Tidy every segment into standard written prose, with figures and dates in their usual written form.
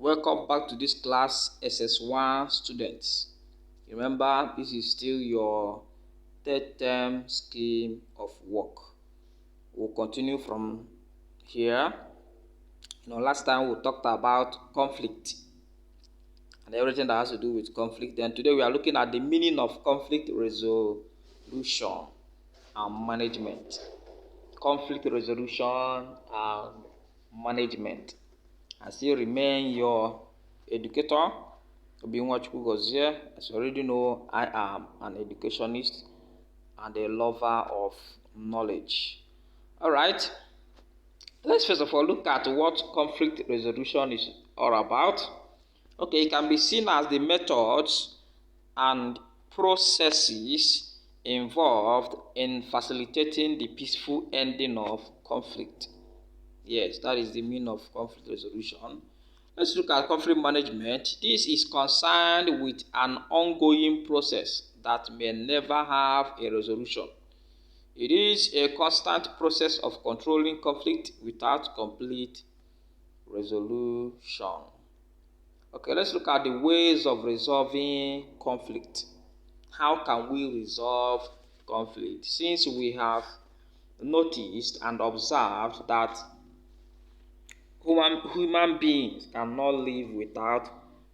Welcome back to this class, SS1 students. Remember, this is still your third term scheme of work. We'll continue from here. Last time we talked about conflict and everything that has to do with conflict. And today we are looking at the meaning of conflict resolution and management. Conflict resolution and management. I still remain your educator, Obinwachukwu Gozie. As you already know, I am an educationist and a lover of knowledge. Alright, let's first of all look at what conflict resolution is all about. Okay, it can be seen as the methods and processes involved in facilitating the peaceful ending of conflict. Yes, that is the meaning of conflict resolution. Let's look at conflict management. This is concerned with an ongoing process that may never have a resolution. It is a constant process of controlling conflict without complete resolution. Okay, let's look at the ways of resolving conflict. How can we resolve conflict? Since we have noticed and observed that human beings cannot live without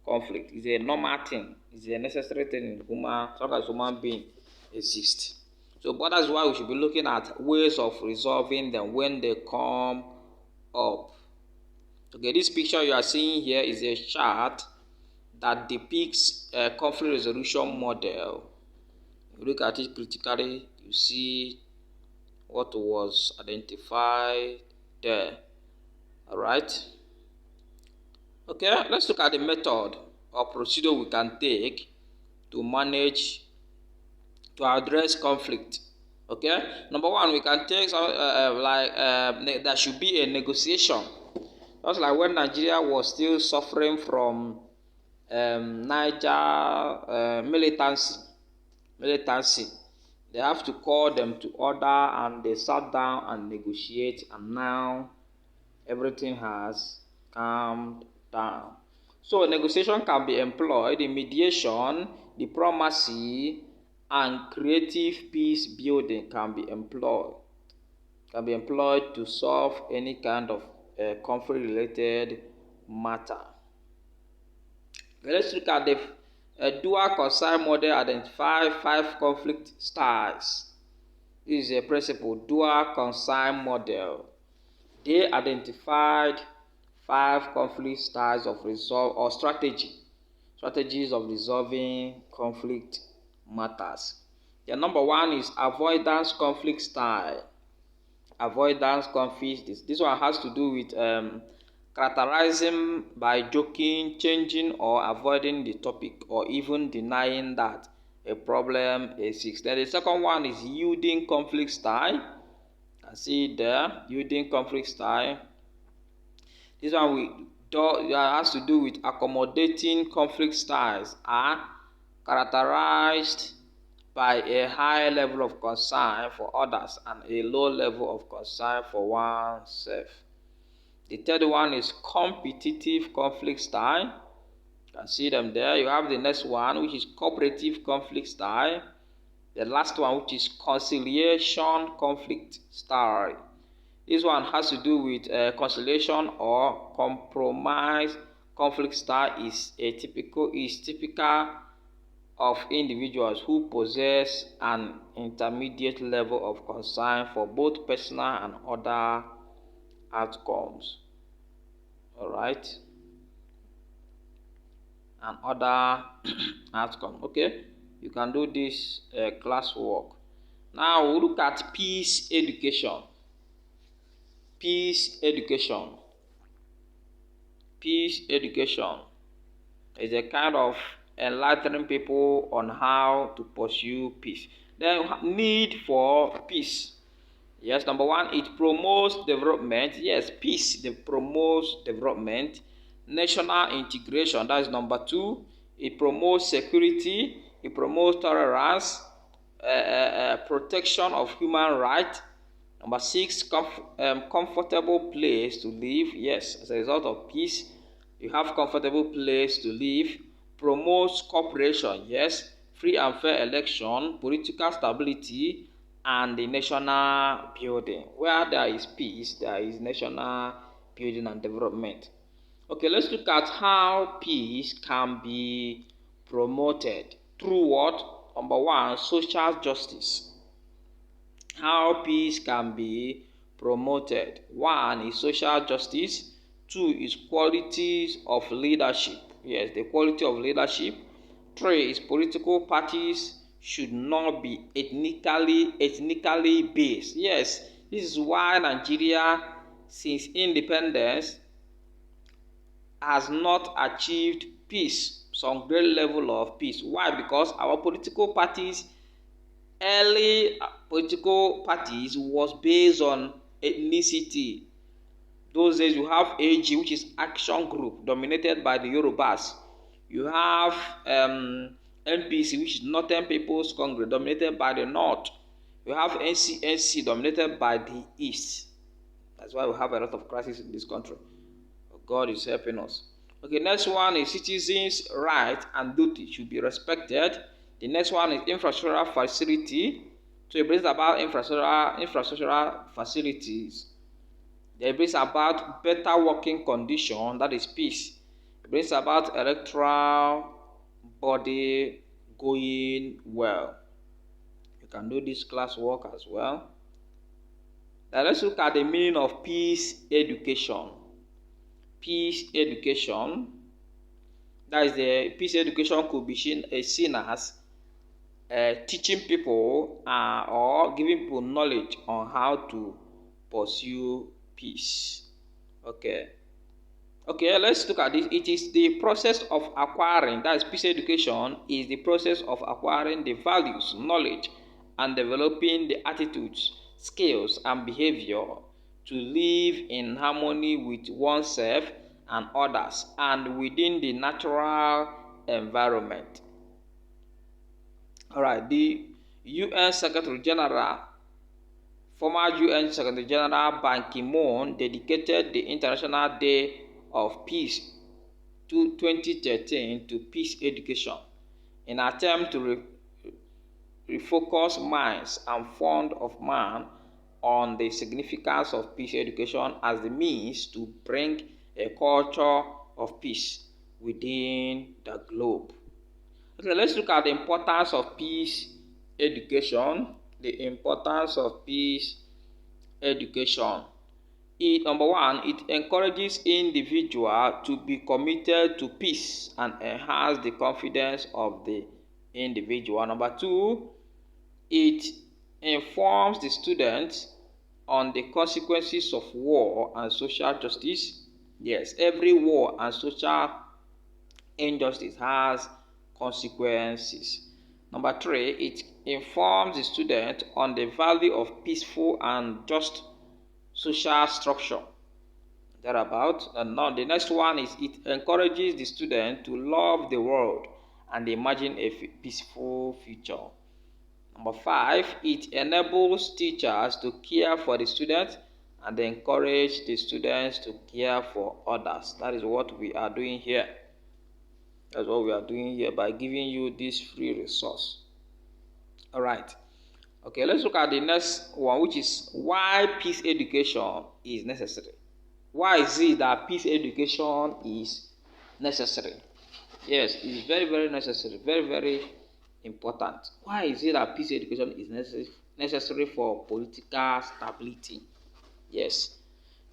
conflict. It's a normal thing. It's a necessary thing in human, as long as human being exists. So, but that's why we should be looking at ways of resolving them when they come up. Okay, this picture you are seeing here is a chart that depicts a conflict resolution model. You look at it critically, you see what was identified there. Alright. Okay, let's look at the method or procedure we can take to manage, to address conflict. Okay, number one, we can take some there should be a negotiation. Just like when Nigeria was still suffering from Niger militancy. They have to call them to order, and they sat down and negotiate, and now everything has calmed down. So negotiation can be employed in mediation, diplomacy, and creative peace building can be employed. To solve any kind of conflict-related matter. Let's look at the dual concern model. Identify 5 conflict styles. This is a principle, dual concern model. They identified 5 conflict styles of resolve or strategies of resolving conflict matters. The number 1 is avoidance conflict style. Avoidance conflict. This one has to do with characterizing by joking, changing or avoiding the topic, or even denying that a problem exists. Then the second one is yielding conflict style. See there, yielding conflict style. This one has to do with accommodating conflict styles are characterized by a high level of concern for others and a low level of concern for oneself. The third one is competitive conflict style. You can see them there. You have the next one, which is cooperative conflict style. The last one, which is conciliation conflict style. This one has to do with conciliation or compromise conflict style. Is typical of individuals who possess an intermediate level of concern for both personal and other outcomes. Alright? And other outcome. Okay? You can do this classwork. Now we'll look at peace education. Peace education. Peace education is a kind of enlightening people on how to pursue peace. Then need for peace. Yes, number 1, it promotes development. Yes, peace promotes development. National integration, that is number 2. It promotes security. It promotes tolerance, protection of human rights. Number 6, comfortable place to live. Yes, as a result of peace, You have comfortable place to live, promotes cooperation, yes, free and fair election, political stability, and the national building. Where there is peace, there is national building and development. Okay, let's look at how peace can be promoted through what? Number one, social justice. How peace can be promoted. One is social justice. Two is qualities of leadership. Yes, the quality of leadership. Three is political parties should not be ethnically based. Yes, this is why Nigeria, since independence, has not achieved peace, some great level of peace. Why? Because our political parties, early political parties, was based on ethnicity. Those days you have AG, which is Action Group, dominated by the Yorubas. You have NPC, which is Northern People's Congress, dominated by the North. You have NCNC, dominated by the East. That's why we have a lot of crises in this country. God is helping us. Okay, next one is citizens' rights and duty should be respected. The next one is infrastructural facility. So it brings about infrastructural facilities. It brings about better working condition, that is peace. It brings about electoral body going well. You can do this class work as well. Now let's look at the meaning of peace education. Peace education, that is, the peace education could be seen as teaching people or giving people knowledge on how to pursue peace. Okay, let's look at this. It is the process of acquiring, that is, peace education is the process of acquiring the values, knowledge, and developing the attitudes, skills, and behavior to live in harmony with oneself and others and within the natural environment. Alright, the UN Secretary General, former UN Secretary General Ban Ki-moon, dedicated the International Day of Peace 2013 to peace education in an attempt to refocus minds and fond of man on the significance of peace education as the means to bring a culture of peace within the globe. Okay, let's look at the importance of peace education. The importance of peace education. Number one, it encourages individual to be committed to peace and enhance the confidence of the individual. Number two, it informs the students on the consequences of war and social justice. Yes, every war and social injustice has consequences. Number three, it informs the student on the value of peaceful and just social structure. Thereabout. And now the next one is it encourages the student to love the world and imagine a peaceful future. Number five, it enables teachers to care for the students and encourage the students to care for others. That is what we are doing here. That's what we are doing here by giving you this free resource. All right. Okay, let's look at the next one, which is why peace education is necessary. Why is it that peace education is necessary? Yes, it's very, very necessary. Very, very important. Why is it that peace education is necessary for political stability? Yes.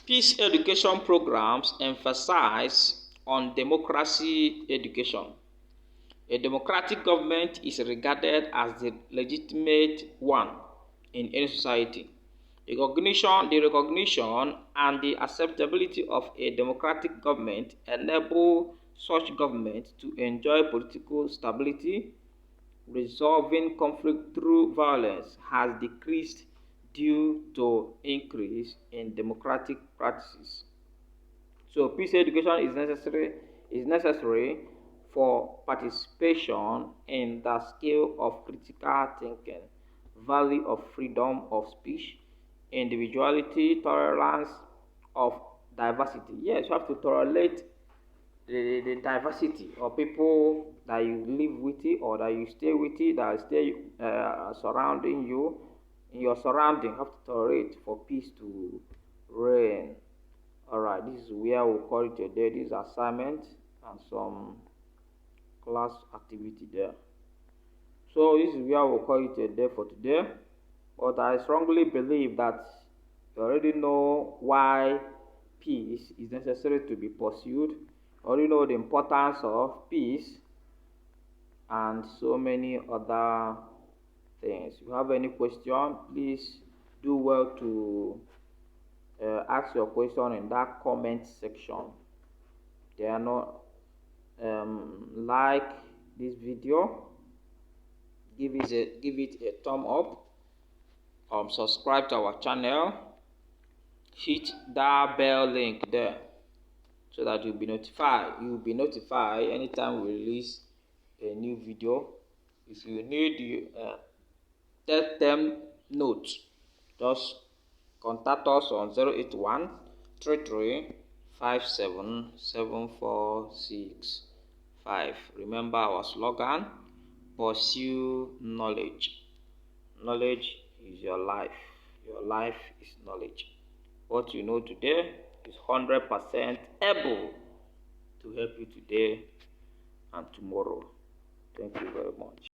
Peace education programs emphasize on democracy education. A democratic government is regarded as the legitimate one in any society. The recognition and the acceptability of a democratic government enable such government to enjoy political stability. Resolving conflict through violence has decreased due to increase in democratic practices. So peace education is necessary for participation in the skill of critical thinking, value of freedom of speech, individuality, tolerance of diversity. Yes, you have to tolerate the diversity of people that you live with it or that you stay with it, that stay surrounding you. In your surrounding, have to tolerate for peace to reign. Alright, this is where we'll call it a day. This assignment and some class activity there. So this is where we'll call it a day for today. But I strongly believe that you already know why peace is necessary to be pursued. You already know the importance of peace and so many other things. If you have any question, please do well to ask your question in that comment section. Then like this video, give it a thumb up, subscribe to our channel, hit that bell link there so that you'll be notified anytime we release a new video. If you need the term notes, just contact us on 081 33 57 7465. Remember our slogan: pursue knowledge. Knowledge is your life. Your life is knowledge. What you know today is 100% able to help you today and tomorrow. Thank you very much.